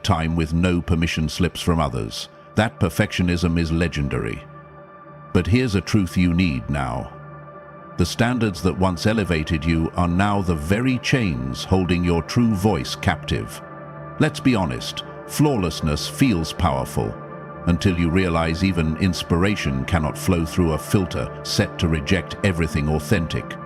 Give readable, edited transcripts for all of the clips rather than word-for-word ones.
time with no permission slips from others. That perfectionism is legendary. But here's a truth you need now. The standards that once elevated you are now the very chains holding your true voice captive. Let's be honest, flawlessness feels powerful, until you realize even inspiration cannot flow through a filter set to reject everything authentic.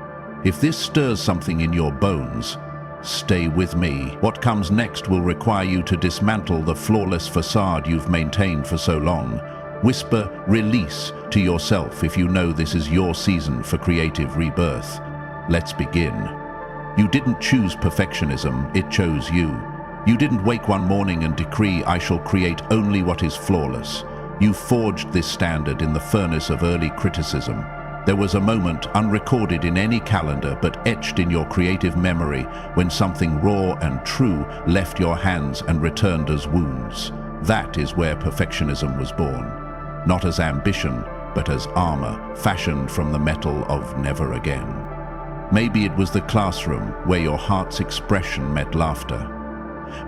If this stirs something in your bones, stay with me. What comes next will require you to dismantle the flawless facade you've maintained for so long. Whisper release to yourself if you know this is your season for creative rebirth. Let's begin. You didn't choose perfectionism, it chose you. You didn't wake one morning and decree, "I shall create only what is flawless." You forged this standard in the furnace of early criticism. There was a moment unrecorded in any calendar but etched in your creative memory when something raw and true left your hands and returned as wounds. That is where perfectionism was born. Not as ambition, but as armor, fashioned from the metal of never again. Maybe it was the classroom where your heart's expression met laughter.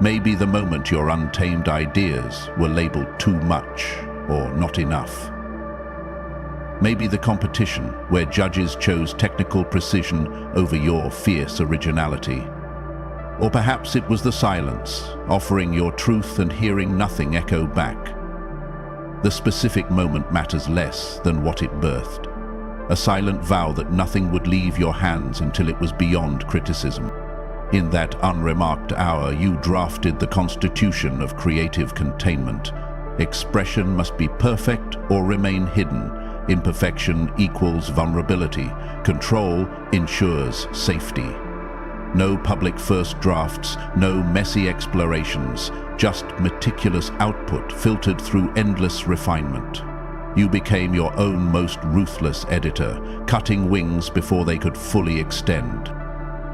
Maybe the moment your untamed ideas were labeled too much or not enough. Maybe the competition where judges chose technical precision over your fierce originality. Or perhaps it was the silence, offering your truth and hearing nothing echo back. The specific moment matters less than what it birthed. A silent vow that nothing would leave your hands until it was beyond criticism. In that unremarked hour, you drafted the constitution of creative containment. Expression must be perfect or remain hidden. Imperfection equals vulnerability. Control ensures safety. No public first drafts, no messy explorations, just meticulous output filtered through endless refinement. You became your own most ruthless editor, cutting wings before they could fully extend.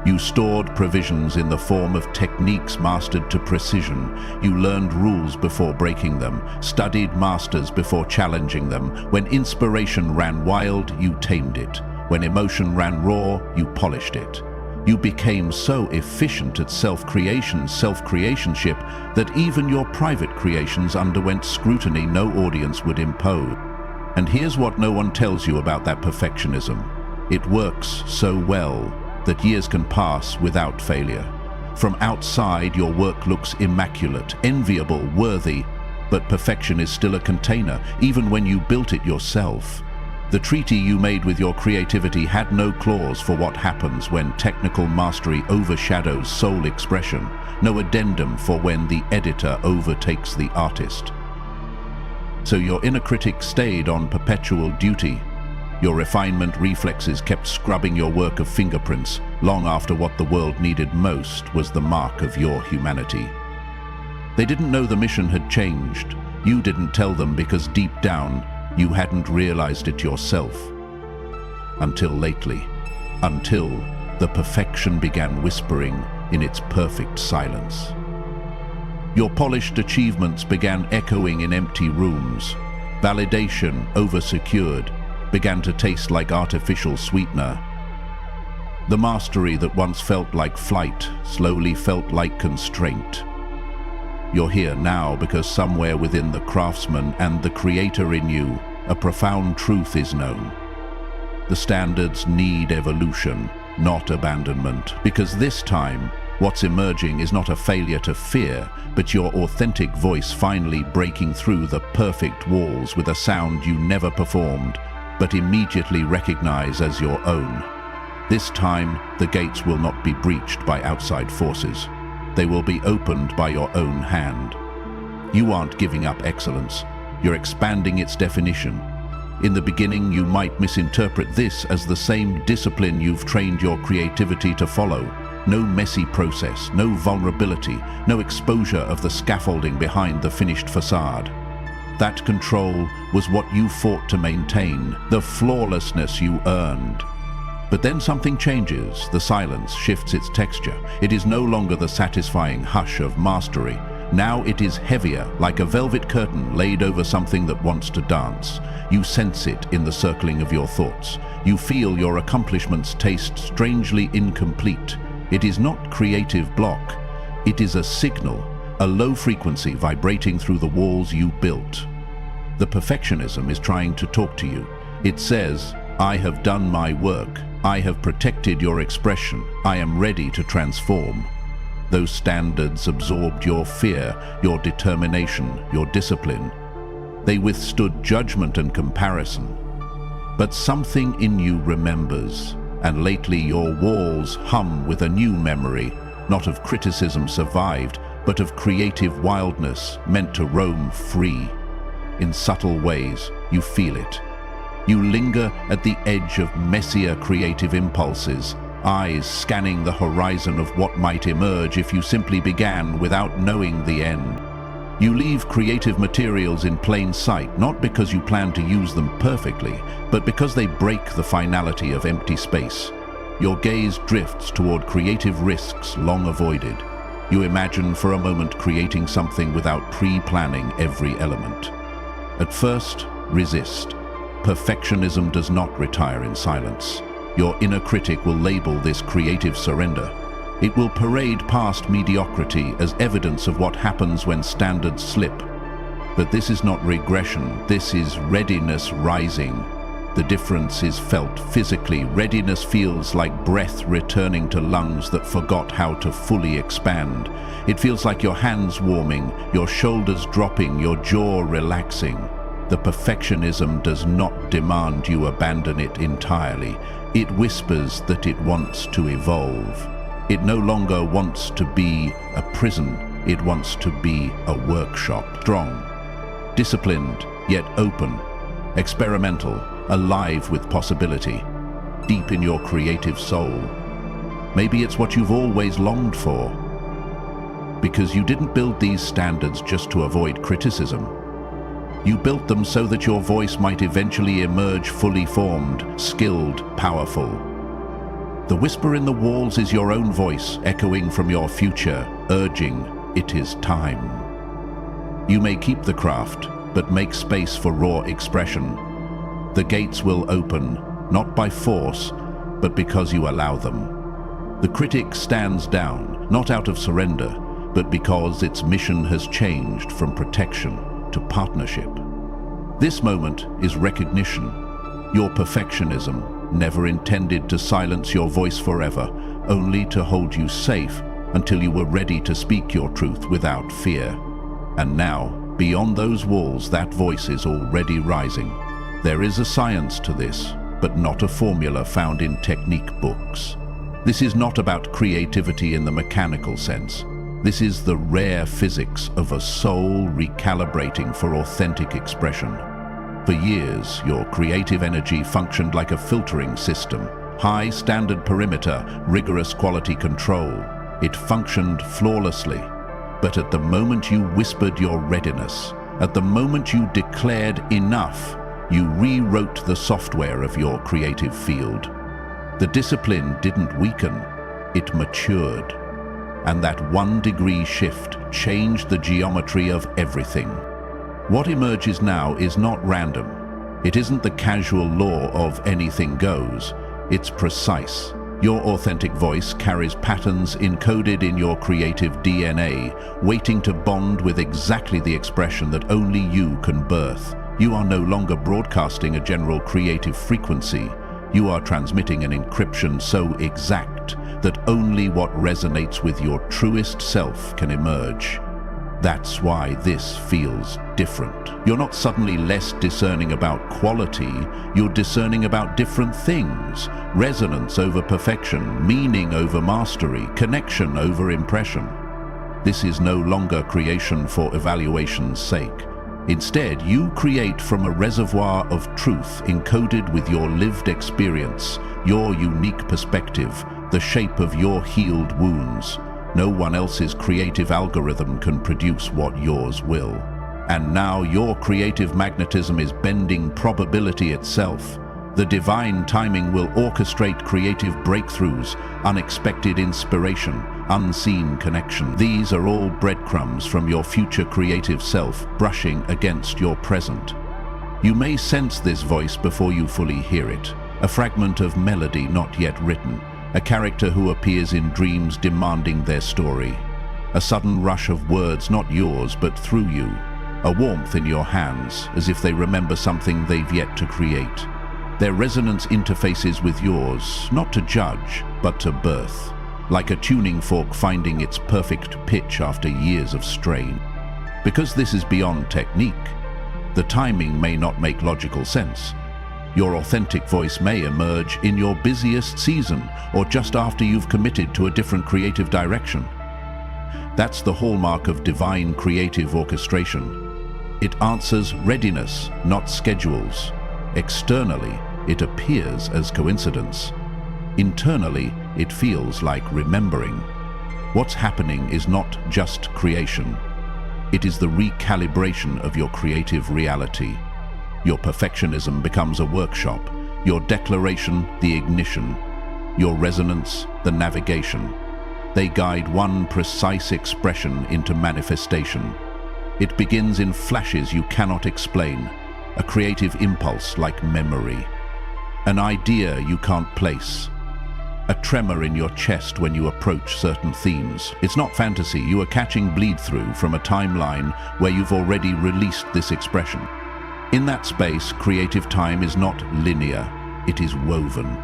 You stored provisions in the form of techniques mastered to precision. You learned rules before breaking them, studied masters before challenging them. When inspiration ran wild, you tamed it. When emotion ran raw, you polished it. You became so efficient at self-creationship, that even your private creations underwent scrutiny no audience would impose. And here's what no one tells you about that perfectionism. It works so well that years can pass without failure. From outside, your work looks immaculate, enviable, worthy, but perfection is still a container, even when you built it yourself. The treaty you made with your creativity had no clause for what happens when technical mastery overshadows soul expression, no addendum for when the editor overtakes the artist. So your inner critic stayed on perpetual duty. Your refinement reflexes kept scrubbing your work of fingerprints long after what the world needed most was the mark of your humanity. They didn't know the mission had changed. You didn't tell them because deep down, you hadn't realized it yourself. Until lately. Until the perfection began whispering in its perfect silence. Your polished achievements began echoing in empty rooms. Validation, oversecured, began to taste like artificial sweetener. The mastery that once felt like flight slowly felt like constraint. You're here now because somewhere within the craftsman and the creator in you, a profound truth is known. The standards need evolution, not abandonment, because this time, what's emerging is not a failure to fear, but your authentic voice finally breaking through the perfect walls with a sound you never performed, but immediately recognize as your own. This time, the gates will not be breached by outside forces. They will be opened by your own hand. You aren't giving up excellence. You're expanding its definition. In the beginning, you might misinterpret this as the same discipline you've trained your creativity to follow. No messy process, no vulnerability, no exposure of the scaffolding behind the finished facade. That control was what you fought to maintain, the flawlessness you earned. But then something changes. The silence shifts its texture. It is no longer the satisfying hush of mastery. Now it is heavier, like a velvet curtain laid over something that wants to dance. You sense it in the circling of your thoughts. You feel your accomplishments taste strangely incomplete. It is not creative block. It is a signal, a low frequency vibrating through the walls you built. The perfectionism is trying to talk to you. It says, "I have done my work. I have protected your expression. I am ready to transform." Those standards absorbed your fear, your determination, your discipline. They withstood judgment and comparison. But something in you remembers, and lately your walls hum with a new memory, not of criticism survived, but of creative wildness meant to roam free. In subtle ways, you feel it. You linger at the edge of messier creative impulses, eyes scanning the horizon of what might emerge if you simply began without knowing the end. You leave creative materials in plain sight, not because you plan to use them perfectly, but because they break the finality of empty space. Your gaze drifts toward creative risks long avoided. You imagine for a moment creating something without pre-planning every element. At first, resist. Perfectionism does not retire in silence. Your inner critic will label this creative surrender. It will parade past mediocrity as evidence of what happens when standards slip. But this is not regression, this is readiness rising. The difference is felt physically. Readiness feels like breath returning to lungs that forgot how to fully expand. It feels like your hands warming, your shoulders dropping, your jaw relaxing. The perfectionism does not demand you abandon it entirely. It whispers that it wants to evolve. It no longer wants to be a prison, it wants to be a workshop. Strong, disciplined, yet open, experimental, alive with possibility, deep in your creative soul. Maybe it's what you've always longed for, because you didn't build these standards just to avoid criticism. You built them so that your voice might eventually emerge fully formed, skilled, powerful. The whisper in the walls is your own voice, echoing from your future, urging, "It is time." You may keep the craft, but make space for raw expression. The gates will open, not by force, but because you allow them. The critic stands down, not out of surrender, but because its mission has changed from protection to partnership. This moment is recognition. Your perfectionism, never intended to silence your voice forever, only to hold you safe until you were ready to speak your truth without fear. And now, beyond those walls, that voice is already rising. There is a science to this, but not a formula found in technique books. This is not about creativity in the mechanical sense. This is the rare physics of a soul recalibrating for authentic expression. For years, your creative energy functioned like a filtering system. High standard perimeter, rigorous quality control. It functioned flawlessly. But at the moment you whispered your readiness, at the moment you declared enough, you rewrote the software of your creative field. The discipline didn't weaken, it matured. And that 1-degree shift changed the geometry of everything. What emerges now is not random. It isn't the casual law of anything goes. It's precise. Your authentic voice carries patterns encoded in your creative DNA, waiting to bond with exactly the expression that only you can birth. You are no longer broadcasting a general creative frequency. You are transmitting an encryption so exact that only what resonates with your truest self can emerge. That's why this feels different. You're not suddenly less discerning about quality, you're discerning about different things. Resonance over perfection, meaning over mastery, connection over impression. This is no longer creation for evaluation's sake. Instead, you create from a reservoir of truth encoded with your lived experience, your unique perspective, the shape of your healed wounds. No one else's creative algorithm can produce what yours will. And now your creative magnetism is bending probability itself. The divine timing will orchestrate creative breakthroughs, unexpected inspiration, unseen connection. These are all breadcrumbs from your future creative self brushing against your present. You may sense this voice before you fully hear it, a fragment of melody not yet written, a character who appears in dreams demanding their story. A sudden rush of words not yours but through you. A warmth in your hands, as if they remember something they've yet to create. Their resonance interfaces with yours, not to judge, but to birth. Like a tuning fork finding its perfect pitch after years of strain. Because this is beyond technique, the timing may not make logical sense. Your authentic voice may emerge in your busiest season or just after you've committed to a different creative direction. That's the hallmark of divine creative orchestration. It answers readiness, not schedules. Externally, it appears as coincidence. Internally, it feels like remembering. What's happening is not just creation. It is the recalibration of your creative reality. Your perfectionism becomes a workshop, your declaration the ignition, your resonance the navigation. They guide one precise expression into manifestation. It begins in flashes you cannot explain, a creative impulse like memory, an idea you can't place, a tremor in your chest when you approach certain themes. It's not fantasy, you are catching bleed-through from a timeline where you've already released this expression. In that space, creative time is not linear, it is woven.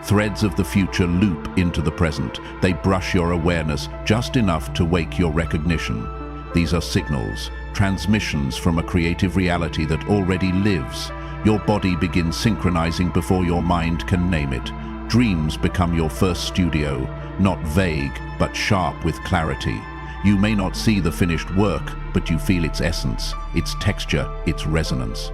Threads of the future loop into the present. They brush your awareness just enough to wake your recognition. These are signals, transmissions from a creative reality that already lives. Your body begins synchronizing before your mind can name it. Dreams become your first studio, not vague, but sharp with clarity. You may not see the finished work, but you feel its essence, its texture, its resonance.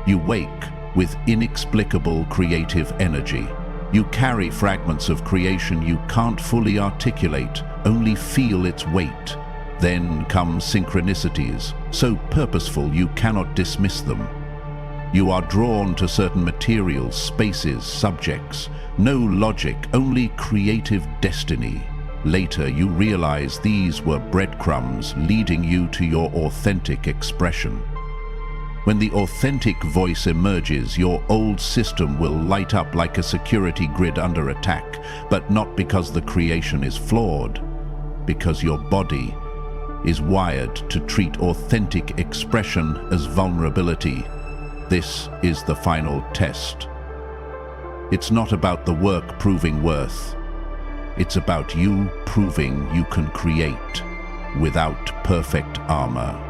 You wake with inexplicable creative energy. You carry fragments of creation you can't fully articulate, only feel its weight. Then come synchronicities, so purposeful you cannot dismiss them. You are drawn to certain materials, spaces, subjects. No logic, only creative destiny. Later, you realize these were breadcrumbs leading you to your authentic expression. When the authentic voice emerges, your old system will light up like a security grid under attack, but not because the creation is flawed, because your body is wired to treat authentic expression as vulnerability. This is the final test. It's not about the work proving worth. It's about you proving you can create without perfect armor.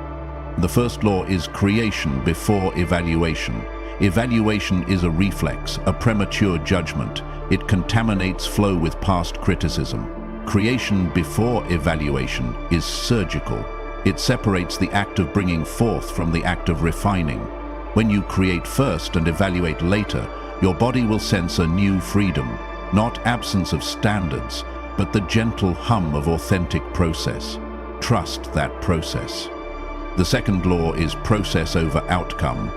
The first law is creation before evaluation. Evaluation is a reflex, a premature judgment. It contaminates flow with past criticism. Creation before evaluation is surgical. It separates the act of bringing forth from the act of refining. When you create first and evaluate later, your body will sense a new freedom, not absence of standards, but the gentle hum of authentic process. Trust that process. The second law is process over outcome.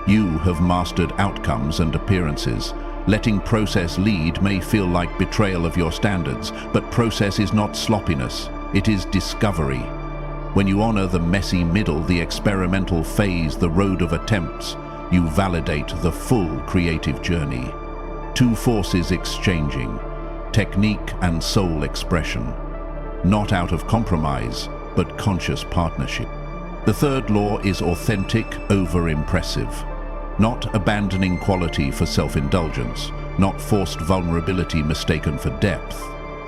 You have mastered outcomes and appearances. Letting process lead may feel like betrayal of your standards, but process is not sloppiness, it is discovery. When you honor the messy middle, the experimental phase, the road of attempts, you validate the full creative journey. Two forces exchanging, technique and soul expression. Not out of compromise, but conscious partnership. The third law is authentic over impressive. Not abandoning quality for self-indulgence, not forced vulnerability mistaken for depth.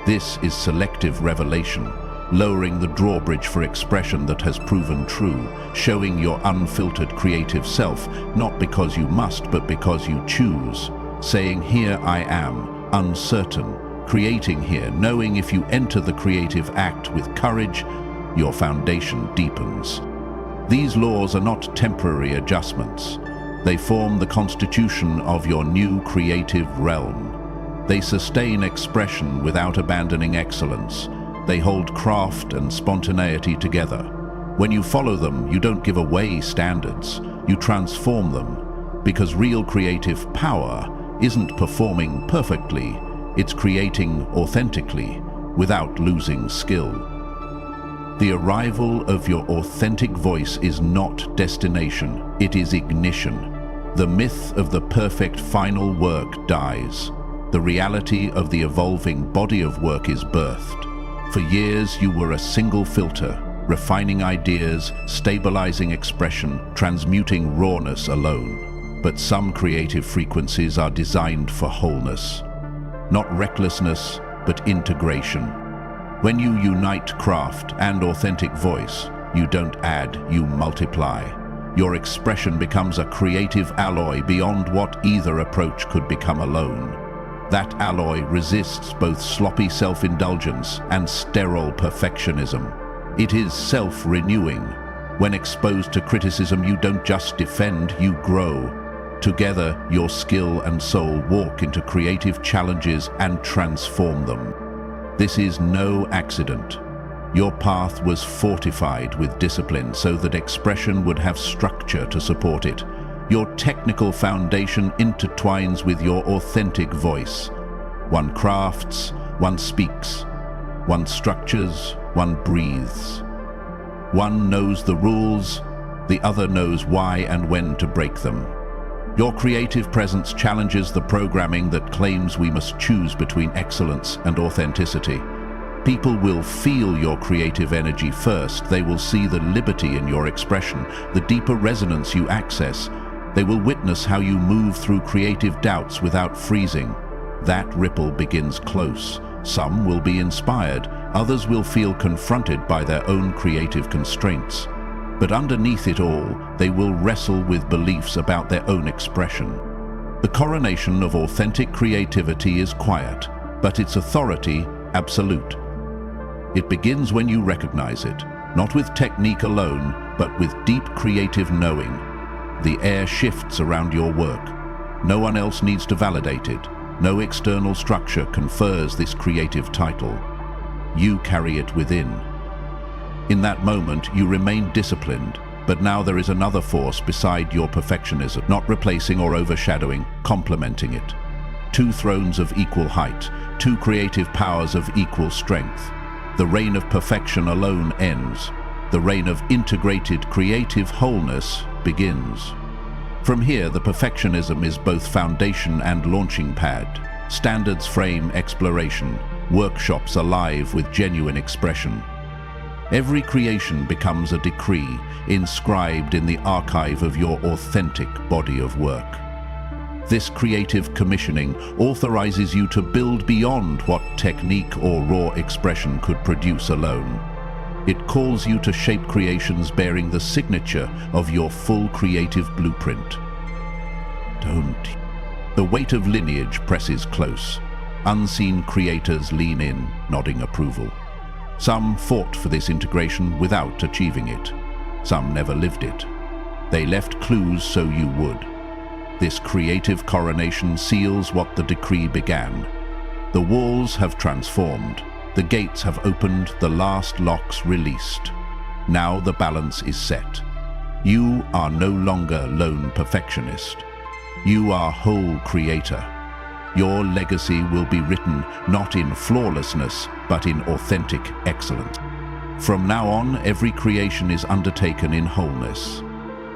This is selective revelation, lowering the drawbridge for expression that has proven true, showing your unfiltered creative self, not because you must, but because you choose. Saying, here I am, uncertain, creating here, knowing if you enter the creative act with courage, your foundation deepens. These laws are not temporary adjustments. They form the constitution of your new creative realm. They sustain expression without abandoning excellence. They hold craft and spontaneity together. When you follow them, you don't give away standards, you transform them, because real creative power isn't performing perfectly, it's creating authentically, without losing skill. The arrival of your authentic voice is not destination, it is ignition. The myth of the perfect final work dies. The reality of the evolving body of work is birthed. For years, you were a single filter, refining ideas, stabilizing expression, transmuting rawness alone. But some creative frequencies are designed for wholeness. Not recklessness, but integration. When you unite craft and authentic voice, you don't add, you multiply. Your expression becomes a creative alloy beyond what either approach could become alone. That alloy resists both sloppy self-indulgence and sterile perfectionism. It is self-renewing. When exposed to criticism, you don't just defend, you grow. Together, your skill and soul walk into creative challenges and transform them. This is no accident. Your path was fortified with discipline so that expression would have structure to support it. Your technical foundation intertwines with your authentic voice. One crafts, one speaks. One structures, one breathes. One knows the rules, the other knows why and when to break them. Your creative presence challenges the programming that claims we must choose between excellence and authenticity. People will feel your creative energy first. They will see the liberty in your expression, the deeper resonance you access. They will witness how you move through creative doubts without freezing. That ripple begins close. Some will be inspired, others will feel confronted by their own creative constraints. But underneath it all, they will wrestle with beliefs about their own expression. The coronation of authentic creativity is quiet, but its authority absolute. It begins when you recognize it, not with technique alone, but with deep creative knowing. The air shifts around your work. No one else needs to validate it. No external structure confers this creative title. You carry it within. In that moment, you remain disciplined, but now there is another force beside your perfectionism, not replacing or overshadowing, complementing it. Two thrones of equal height, two creative powers of equal strength. The reign of perfection alone ends. The reign of integrated creative wholeness begins. From here, the perfectionism is both foundation and launching pad. Standards frame exploration, workshops alive with genuine expression. Every creation becomes a decree, inscribed in the archive of your authentic body of work. This creative commissioning authorizes you to build beyond what technique or raw expression could produce alone. It calls you to shape creations bearing the signature of your full creative blueprint. Don't. The weight of lineage presses close. Unseen creators lean in, nodding approval. Some fought for this integration without achieving it. Some never lived it. They left clues so you would. This creative coronation seals what the decree began. The walls have transformed. The gates have opened, the last locks released. Now the balance is set. You are no longer lone perfectionist. You are whole creator. Your legacy will be written not in flawlessness, but in authentic excellence. From now on, every creation is undertaken in wholeness.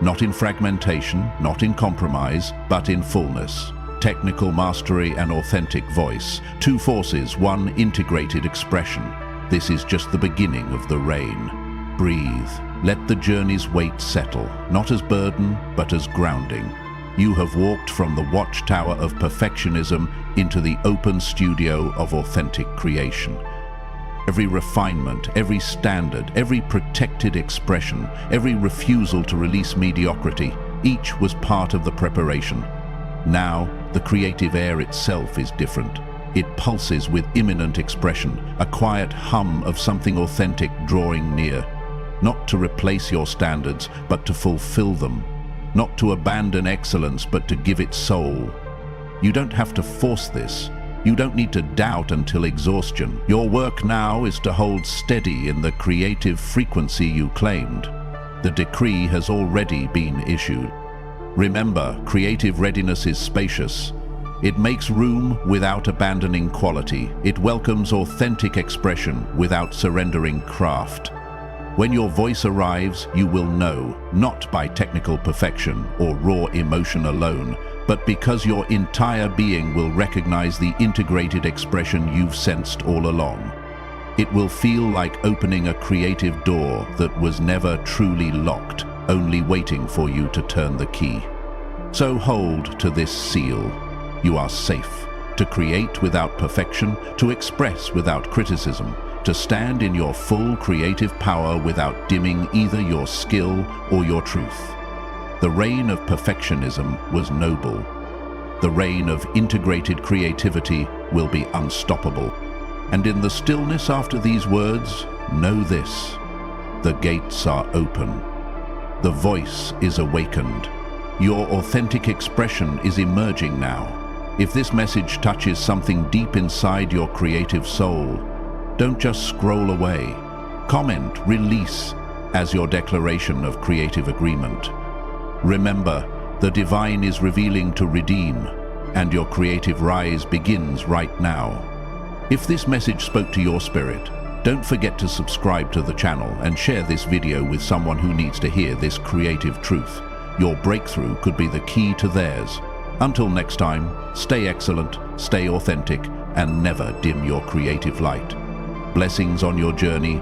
Not in fragmentation, not in compromise, but in fullness. Technical mastery and authentic voice. Two forces, one integrated expression. This is just the beginning of the reign. Breathe. Let the journey's weight settle, not as burden, but as grounding. You have walked from the watchtower of perfectionism into the open studio of authentic creation. Every refinement, every standard, every protected expression, every refusal to release mediocrity, each was part of the preparation. Now, the creative air itself is different. It pulses with imminent expression, a quiet hum of something authentic drawing near. Not to replace your standards, but to fulfill them. Not to abandon excellence, but to give it soul. You don't have to force this. You don't need to doubt until exhaustion. Your work now is to hold steady in the creative frequency you claimed. The decree has already been issued. Remember, creative readiness is spacious. It makes room without abandoning quality. It welcomes authentic expression without surrendering craft. When your voice arrives, you will know, not by technical perfection or raw emotion alone, but because your entire being will recognize the integrated expression you've sensed all along. It will feel like opening a creative door that was never truly locked, only waiting for you to turn the key. So hold to this seal. You are safe to create without perfection, to express without criticism, to stand in your full creative power without dimming either your skill or your truth. The reign of perfectionism was noble. The reign of integrated creativity will be unstoppable. And in the stillness after these words, know this: the gates are open. The voice is awakened. Your authentic expression is emerging now. If this message touches something deep inside your creative soul, don't just scroll away. Comment, release as your declaration of creative agreement. Remember, the divine is revealing to redeem, and your creative rise begins right now. If this message spoke to your spirit, don't forget to subscribe to the channel and share this video with someone who needs to hear this creative truth. Your breakthrough could be the key to theirs. Until next time, stay excellent, stay authentic, and never dim your creative light. Blessings on your journey.